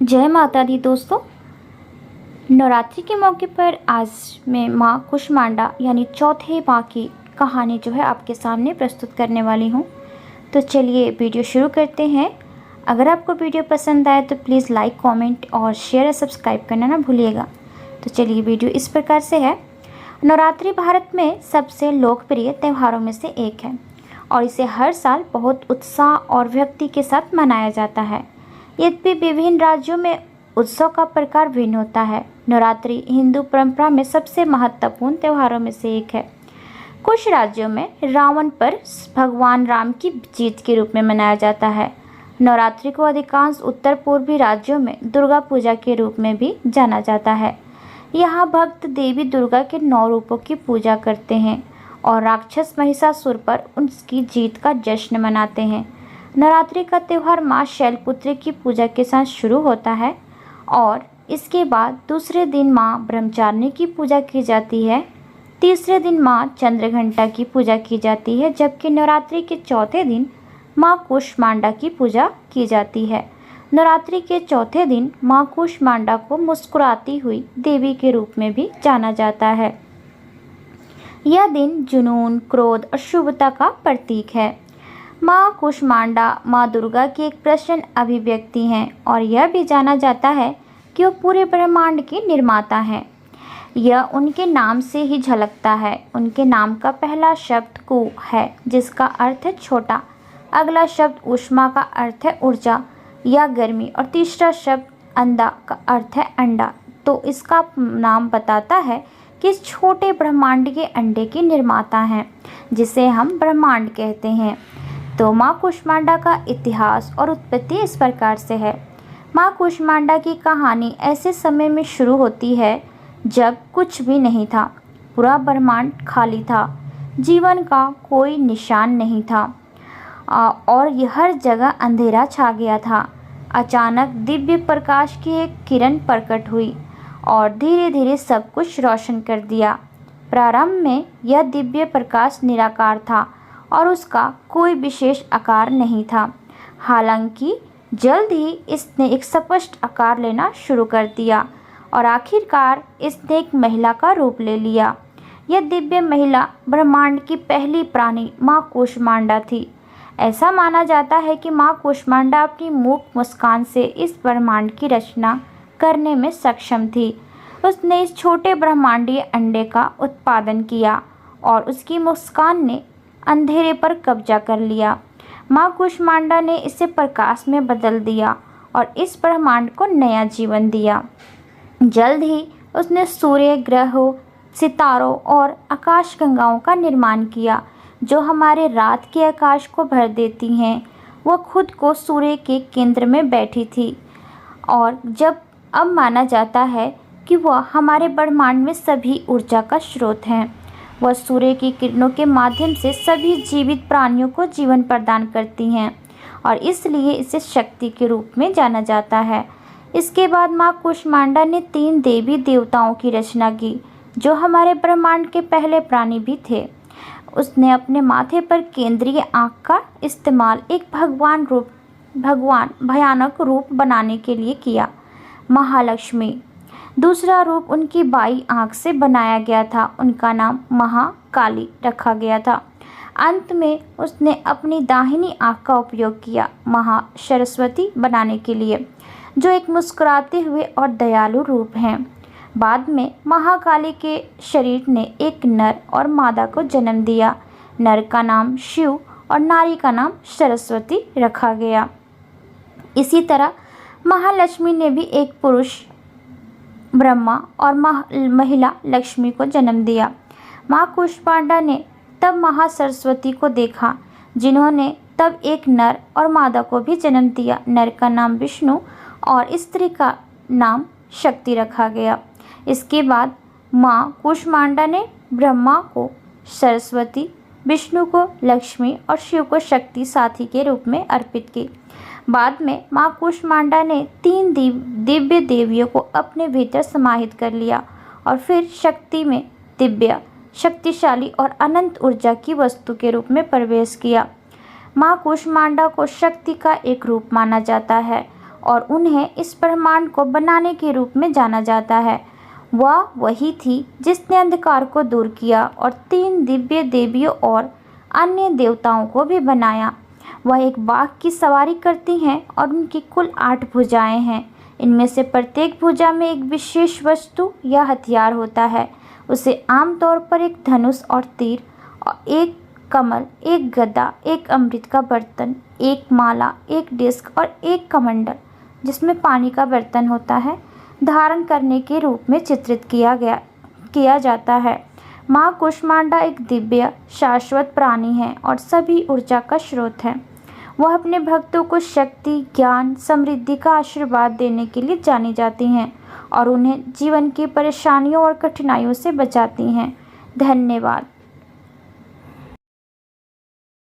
जय माता दी दोस्तों। नवरात्रि के मौके पर आज मैं माँ कुष्मांडा यानी चौथे माँ की कहानी जो है आपके सामने प्रस्तुत करने वाली हूँ। तो चलिए वीडियो शुरू करते हैं। अगर आपको वीडियो पसंद आए तो प्लीज़ लाइक, कमेंट और शेयर और सब्सक्राइब करना ना भूलिएगा। तो चलिए वीडियो इस प्रकार से है। नवरात्रि भारत में सबसे लोकप्रिय त्योहारों में से एक है और इसे हर साल बहुत उत्साह और भक्ति के साथ मनाया जाता है। यद्यपि विभिन्न राज्यों में उत्सव का प्रकार भिन्न होता है, नवरात्रि हिंदू परंपरा में सबसे महत्वपूर्ण त्योहारों में से एक है। कुछ राज्यों में रावण पर भगवान राम की जीत के रूप में मनाया जाता है। नवरात्रि को अधिकांश उत्तर पूर्वी राज्यों में दुर्गा पूजा के रूप में भी जाना जाता है। यहाँ भक्त देवी दुर्गा के 9 रूपों की पूजा करते हैं और राक्षस महिषासुर पर उसकी जीत का जश्न मनाते हैं। नवरात्रि का त्यौहार माँ शैलपुत्री की पूजा के साथ शुरू होता है और इसके बाद दूसरे दिन माँ ब्रह्मचारिणी की पूजा की जाती है। तीसरे दिन माँ चंद्रघंटा की पूजा की जाती है, जबकि नवरात्रि के चौथे दिन माँ कुष्मांडा की पूजा की जाती है। नवरात्रि के चौथे दिन माँ कुष्मांडा को मुस्कुराती हुई देवी के रूप में भी जाना जाता है। यह दिन जुनून, क्रोध और शुभता का प्रतीक है। माँ कुष्मांडा माँ दुर्गा की एक प्रसन्न अभिव्यक्ति हैं और यह भी जाना जाता है कि वो पूरे ब्रह्मांड की निर्माता हैं। यह उनके नाम से ही झलकता है। उनके नाम का पहला शब्द कु है, जिसका अर्थ है छोटा। अगला शब्द ऊष्मा का अर्थ है ऊर्जा या गर्मी और तीसरा शब्द अंडा का अर्थ है अंडा। तो इसका नाम बताता है कि इस छोटे ब्रह्मांड के अंडे की निर्माता हैं, जिसे हम ब्रह्मांड कहते हैं। तो माँ कुष्मांडा का इतिहास और उत्पत्ति इस प्रकार से है। माँ कुष्मांडा की कहानी ऐसे समय में शुरू होती है जब कुछ भी नहीं था। पूरा ब्रह्मांड खाली था, जीवन का कोई निशान नहीं था और हर जगह अंधेरा छा गया था। अचानक दिव्य प्रकाश की एक किरण प्रकट हुई और धीरे धीरे सब कुछ रोशन कर दिया। प्रारंभ में यह दिव्य प्रकाश निराकार था और उसका कोई विशेष आकार नहीं था। हालांकि जल्द ही इसने एक स्पष्ट आकार लेना शुरू कर दिया और आखिरकार इसने एक महिला का रूप ले लिया। यह दिव्य महिला ब्रह्मांड की पहली प्राणी माँ कुष्मांडा थी। ऐसा माना जाता है कि माँ कुष्मांडा अपनी मूक मुस्कान से इस ब्रह्मांड की रचना करने में सक्षम थी। उसने इस छोटे ब्रह्मांडीय अंडे का उत्पादन किया और उसकी मुस्कान ने अंधेरे पर कब्जा कर लिया। माँ कुष्मांडा ने इसे प्रकाश में बदल दिया और इस ब्रह्मांड को नया जीवन दिया। जल्द ही उसने सूर्य, ग्रहों, सितारों और आकाशगंगाओं का निर्माण किया, जो हमारे रात के आकाश को भर देती हैं। वह खुद को सूर्य के केंद्र में बैठी थी और अब माना जाता है कि वह हमारे ब्रह्मांड में सभी ऊर्जा का स्रोत हैं। वह सूर्य की किरणों के माध्यम से सभी जीवित प्राणियों को जीवन प्रदान करती हैं और इसलिए इसे शक्ति के रूप में जाना जाता है। इसके बाद माँ कुष्मांडा ने 3 देवी देवताओं की रचना की, जो हमारे ब्रह्मांड के पहले प्राणी भी थे। उसने अपने माथे पर केंद्रीय आँख का इस्तेमाल एक भगवान भयानक रूप बनाने के लिए किया। महालक्ष्मी दूसरा रूप उनकी बाई आँख से बनाया गया था। उनका नाम महाकाली रखा गया था। अंत में उसने अपनी दाहिनी आँख का उपयोग किया महासरस्वती बनाने के लिए, जो एक मुस्कुराते हुए और दयालु रूप हैं। बाद में महाकाली के शरीर ने एक नर और मादा को जन्म दिया। नर का नाम शिव और नारी का नाम सरस्वती रखा गया। इसी तरह महालक्ष्मी ने भी एक पुरुष ब्रह्मा और महिला लक्ष्मी को जन्म दिया। माँ कुष्मांडा ने तब महासरस्वती को देखा, जिन्होंने तब एक नर और मादा को भी जन्म दिया। नर का नाम विष्णु और स्त्री का नाम शक्ति रखा गया। इसके बाद माँ कुष्मांडा ने ब्रह्मा को सरस्वती, विष्णु को लक्ष्मी और शिव को शक्ति साथी के रूप में अर्पित की। बाद में माँ कुष्मांडा ने 3 दिव्य देवियों को अपने भीतर समाहित कर लिया और फिर शक्ति में दिव्य, शक्तिशाली और अनंत ऊर्जा की वस्तु के रूप में प्रवेश किया। माँ कुष्मांडा को शक्ति का एक रूप माना जाता है और उन्हें इस ब्रह्मांड को बनाने के रूप में जाना जाता है। वह वही थी जिसने अंधकार को दूर किया और 3 दिव्य देवियों और अन्य देवताओं को भी बनाया। वह एक बाघ की सवारी करती हैं और उनकी कुल 8 भुजाएं हैं। इनमें से प्रत्येक भुजा में एक विशेष वस्तु या हथियार होता है। उसे आमतौर पर एक धनुष और तीर, और एक कमल, एक गदा, एक अमृत का बर्तन, एक माला, एक डिस्क और एक कमंडल जिसमें पानी का बर्तन होता है, धारण करने के रूप में चित्रित किया जाता है। माँ कूष्मांडा एक दिव्य शाश्वत प्राणी है और सभी ऊर्जा का स्रोत है। वह अपने भक्तों को शक्ति, ज्ञान, समृद्धि का आशीर्वाद देने के लिए जानी जाती हैं और उन्हें जीवन की परेशानियों और कठिनाइयों से बचाती हैं। धन्यवाद।